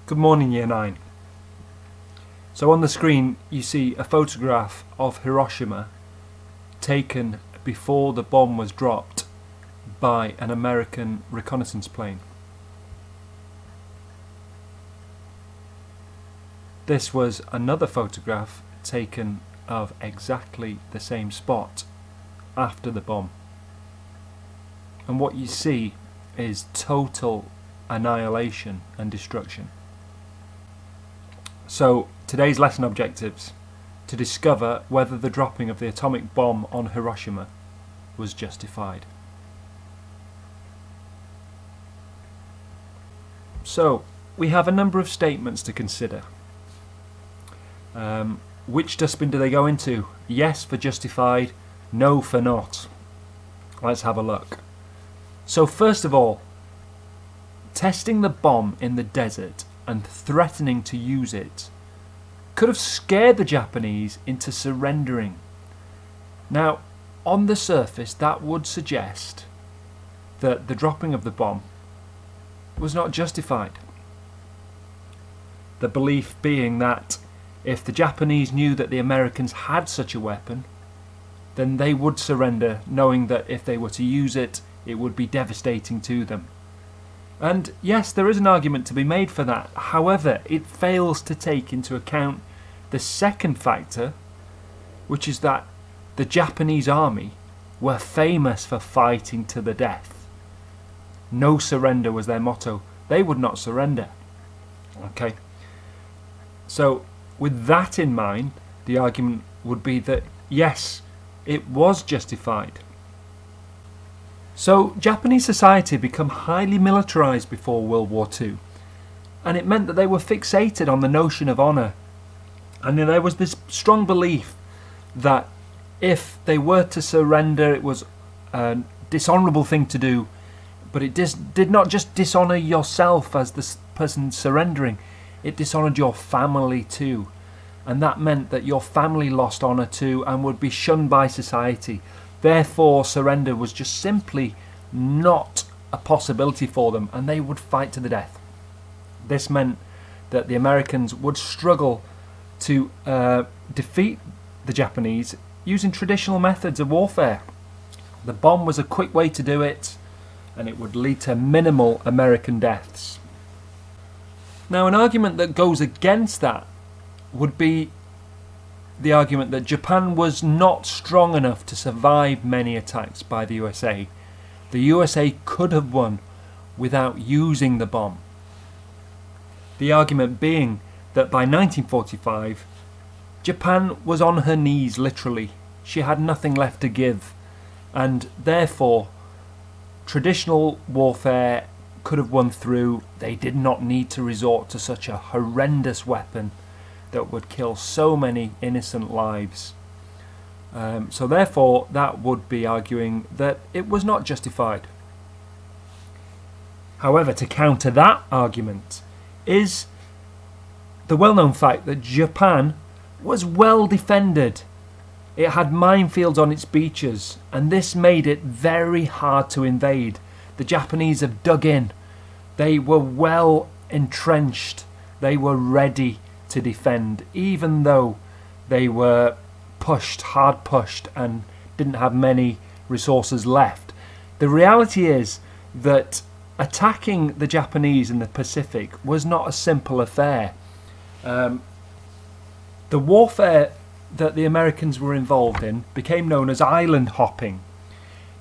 Good morning, Year 9. So on the screen you see a photograph of Hiroshima taken before the bomb was dropped by an American reconnaissance plane. This was another photograph taken of exactly the same spot after the bomb. And what you see is total annihilation and destruction. So today's lesson objectives: to discover whether the dropping of the atomic bomb on Hiroshima was justified. So we have a number of statements to consider. Which dustbin do they go into? Yes for justified, no for not. Let's have a look. So first of all, testing the bomb in the desert and threatening to use it could have scared the Japanese into surrendering. Now, on the surface, that would suggest that the dropping of the bomb was not justified. The belief being that if the Japanese knew that the Americans had such a weapon, then they would surrender, knowing that if they were to use it, it would be devastating to them. And yes, there is an argument to be made for that. However, it fails to take into account the second factor, which is that the Japanese army were famous for fighting to the death. No surrender was their motto. They would not surrender. Okay. So with that in mind, the argument would be that yes, it was justified. So Japanese society became highly militarized before World War II, and it meant that they were fixated on the notion of honour. And there was this strong belief that if they were to surrender, it was a dishonourable thing to do, but it did not just dishonour yourself as the person surrendering, it dishonoured your family too. And that meant that your family lost honour too and would be shunned by society. Therefore, surrender was just simply not a possibility for them, and they would fight to the death. This meant that the Americans would struggle to defeat the Japanese using traditional methods of warfare. The bomb was a quick way to do it, and it would lead to minimal American deaths. Now, an argument that goes against that would be the argument that Japan was not strong enough to survive many attacks by the USA. The USA could have won without using the bomb. The argument being that by 1945, Japan was on her knees literally. She had nothing left to give, and therefore traditional warfare could have won through. They did not need to resort to such a horrendous weapon that would kill so many innocent lives. So therefore, that would be arguing that it was not justified. However, to counter that argument is the well-known fact that Japan was well defended. It had minefields on its beaches, and this made it very hard to invade. The Japanese have dug in. They were well entrenched. They were ready to defend, even though they were hard pushed and didn't have many resources left. The reality is that attacking the Japanese in the Pacific was not a simple affair. The warfare that the Americans were involved in became known as island hopping,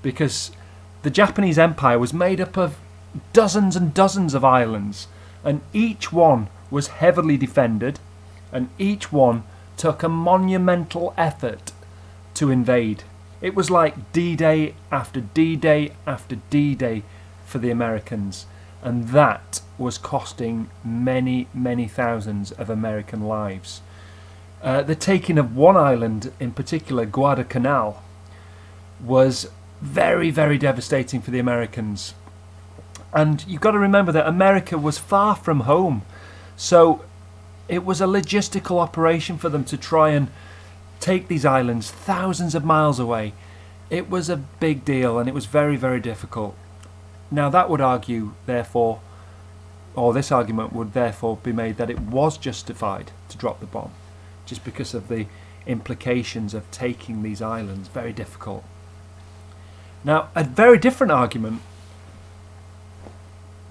because the Japanese Empire was made up of dozens and dozens of islands, and each one was heavily defended, and each one took a monumental effort to invade. It was like D-Day after D-Day after D-Day for the Americans, and that was costing many, many thousands of American lives. The taking of one island, in particular Guadalcanal, was very, very devastating for the Americans. And you've got to remember that America was far from home, so it was a logistical operation for them to try and take these islands thousands of miles away. It was a big deal, and it was very, very difficult. Now that would argue, therefore, or this argument would therefore be made that it was justified to drop the bomb, just because of the implications of taking these islands. Very difficult. Now, a very different argument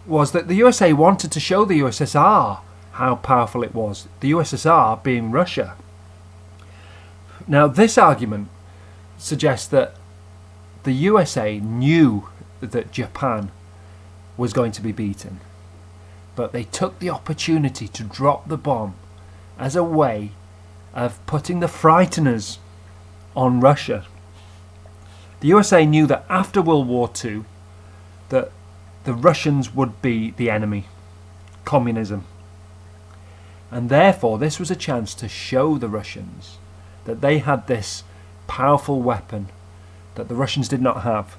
was that the USA wanted to show the USSR how powerful it was, the USSR being Russia. Now, this argument suggests that the USA knew that Japan was going to be beaten, but they took the opportunity to drop the bomb as a way of putting the frighteners on Russia. The USA knew that after World War II that the Russians would be the enemy, communism. And therefore this was a chance to show the Russians that they had this powerful weapon that the Russians did not have,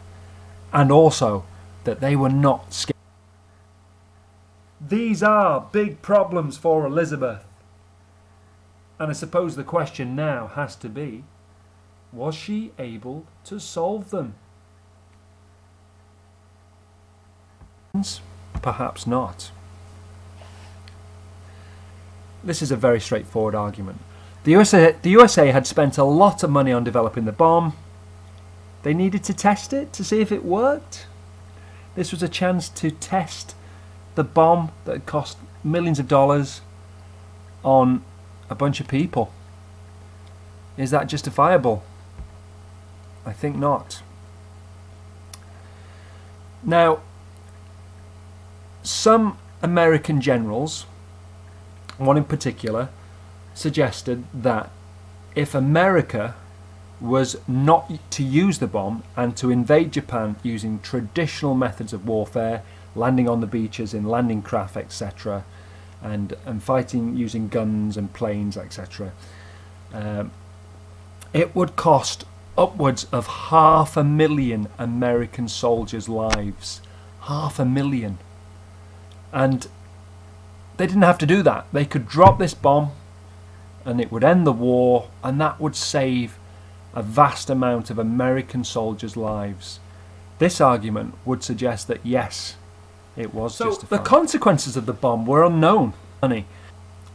and also that they were not scared. These are big problems for Elizabeth. And I suppose the question now has to be, was she able to solve them? Perhaps not. This is a very straightforward argument. The USA had spent a lot of money on developing the bomb. They needed to test it to see if it worked. This was a chance to test the bomb that had cost millions of dollars on a bunch of people. Is that justifiable? I think not. Now, some American generals, one in particular, suggested that if America was not to use the bomb and to invade Japan using traditional methods of warfare, landing on the beaches in landing craft, etc., and fighting using guns and planes, etc., it would cost upwards of 500,000 American soldiers' lives. 500,000. And they didn't have to do that. They could drop this bomb and it would end the war, and that would save a vast amount of American soldiers' lives. This argument would suggest that yes, it was justified. The consequences of the bomb were unknown.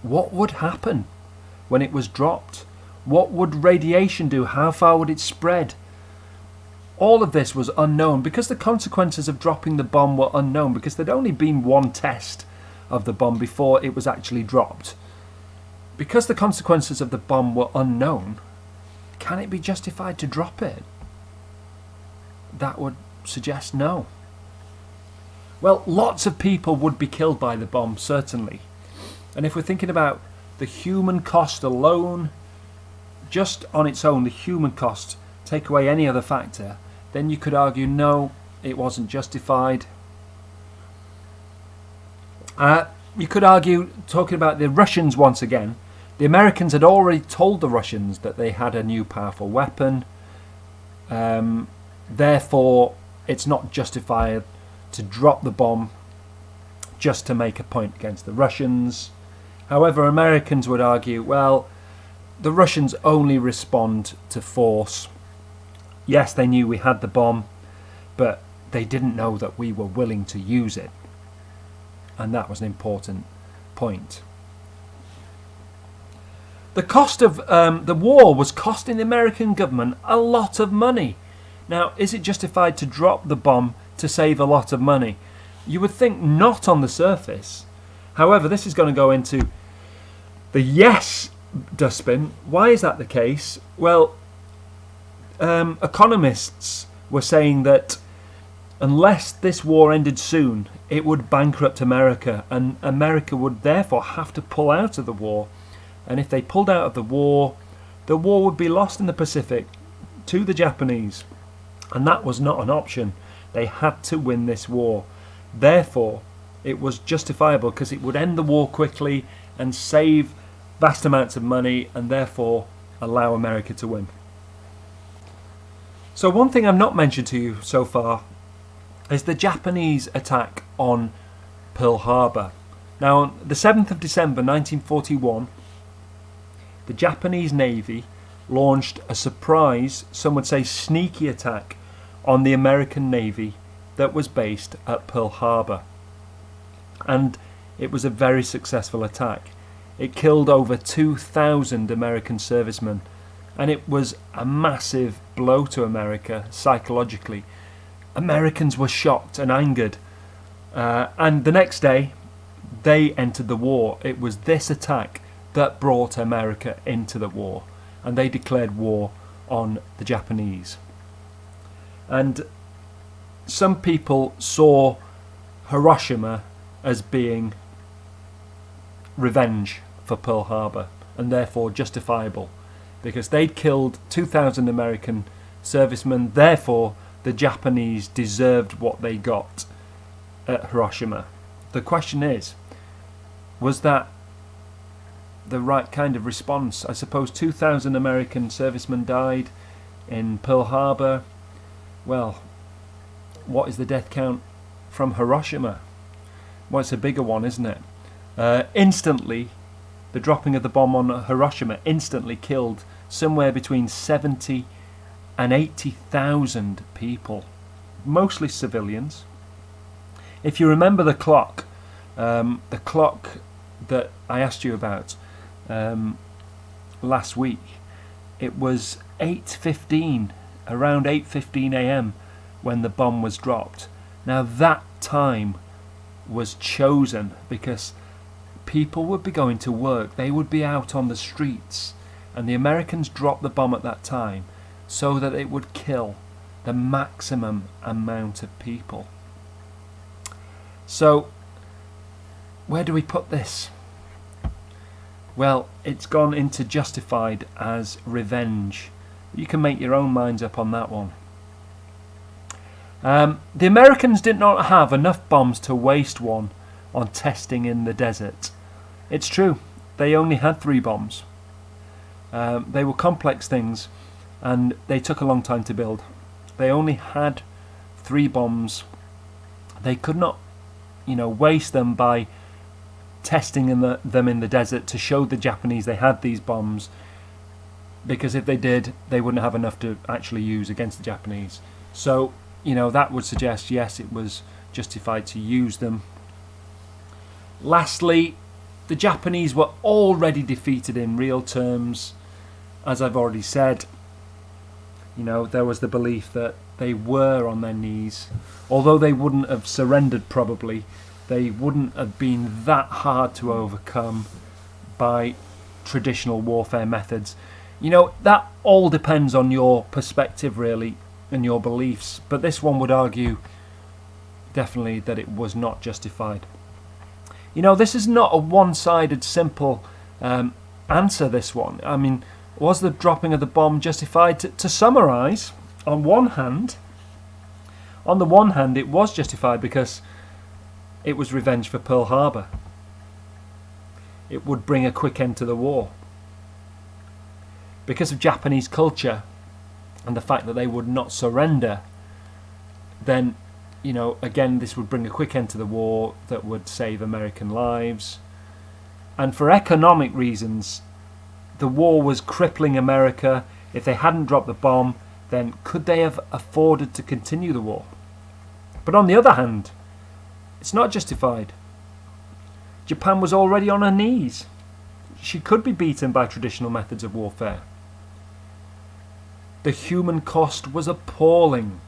What would happen when it was dropped? What would radiation do? How far would it spread? All of this was unknown because the consequences of dropping the bomb were unknown, because there'd only been one test of the bomb before it was actually dropped. Because the consequences of the bomb were unknown, can it be justified to drop it? That would suggest no. Well, lots of people would be killed by the bomb, certainly. And if we're thinking about the human cost alone, just on its own, the human cost, take away any other factor, then you could argue no, it wasn't justified. You could argue, talking about the Russians once again, the Americans had already told the Russians that they had a new powerful weapon. Therefore, it's not justified to drop the bomb just to make a point against the Russians. However, Americans would argue, well, the Russians only respond to force. Yes, they knew we had the bomb, but they didn't know that we were willing to use it. And that was an important point. The cost of the war was costing the American government a lot of money. Now, is it justified to drop the bomb to save a lot of money? You would think not on the surface. However, this is going to go into the yes dustbin. Why is that the case? Well, economists were saying that unless this war ended soon, it would bankrupt America, and America would therefore have to pull out of the war. And if they pulled out of the war would be lost in the Pacific to the Japanese, and that was not an option. They had to win this war. Therefore, it was justifiable because it would end the war quickly and save vast amounts of money, and therefore allow America to win. So one thing I've not mentioned to you so far is the Japanese attack on Pearl Harbor. Now, on the 7th of December 1941, the Japanese Navy launched a surprise, some would say sneaky attack, on the American Navy that was based at Pearl Harbor. And it was a very successful attack. It killed over 2,000 American servicemen, and it was a massive blow to America psychologically. Americans were shocked and angered, and the next day they entered the war. It was this attack that brought America into the war, and they declared war on the Japanese. And some people saw Hiroshima as being revenge for Pearl Harbor, and therefore justifiable, because they'd killed 2,000 American servicemen. Therefore the Japanese deserved what they got at Hiroshima. The question is, was that the right kind of response? I suppose 2,000 American servicemen died in Pearl Harbor. Well, what is the death count from Hiroshima? Well, it's a bigger one, isn't it? Instantly, the dropping of the bomb on Hiroshima instantly killed somewhere between 70 and 80,000 people, mostly civilians. If you remember the clock that I asked you about last week, it was 8:15, around 8:15 a.m. when the bomb was dropped. Now that time was chosen because people would be going to work, they would be out on the streets, and the Americans dropped the bomb at that time so that it would kill the maximum amount of people. So where do we put this? Well, it's gone into justified as revenge. You can make your own minds up on that one. The Americans did not have enough bombs to waste one on testing in the desert. It's true, they only had 3 bombs. They were complex things and they took a long time to build. They only had 3 bombs. They could not, waste them by testing them in the desert to show the Japanese they had these bombs, because if they did, they wouldn't have enough to actually use against the Japanese. So, that would suggest, yes, it was justified to use them. Lastly, the Japanese were already defeated in real terms. As I've already said, there was the belief that they were on their knees. Although they wouldn't have surrendered probably, they wouldn't have been that hard to overcome by traditional warfare methods. That all depends on your perspective really and your beliefs, but this one would argue definitely that it was not justified. This is not a one-sided simple answer, this one. I mean, was the dropping of the bomb justified? To summarise, on the one hand it was justified because it was revenge for Pearl Harbor. It would bring a quick end to the war. Because of Japanese culture and the fact that they would not surrender, then, again, this would bring a quick end to the war that would save American lives. And for economic reasons, the war was crippling America. If they hadn't dropped the bomb, then could they have afforded to continue the war? But on the other hand, it's not justified. Japan was already on her knees. She could be beaten by traditional methods of warfare. The human cost was appalling.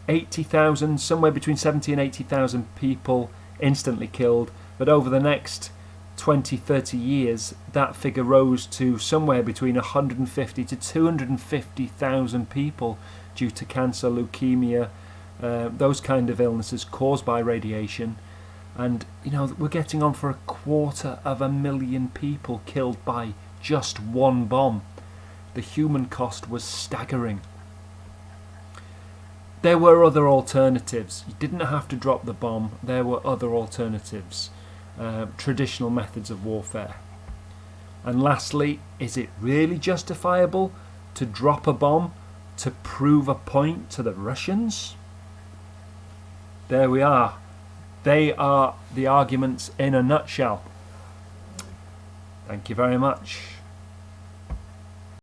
80,000, somewhere between 70 and 80,000 people instantly killed, but over the next 20-30 years that figure rose to somewhere between 150 to 250,000 people due to cancer, leukemia, those kind of illnesses caused by radiation. And we're getting on for 250,000 people killed by just one bomb. The human cost was staggering. There were other alternatives. You didn't have to drop the bomb. There were other alternatives, traditional methods of warfare. And lastly, is it really justifiable to drop a bomb to prove a point to the Russians? There we are. They are the arguments in a nutshell. Thank you very much.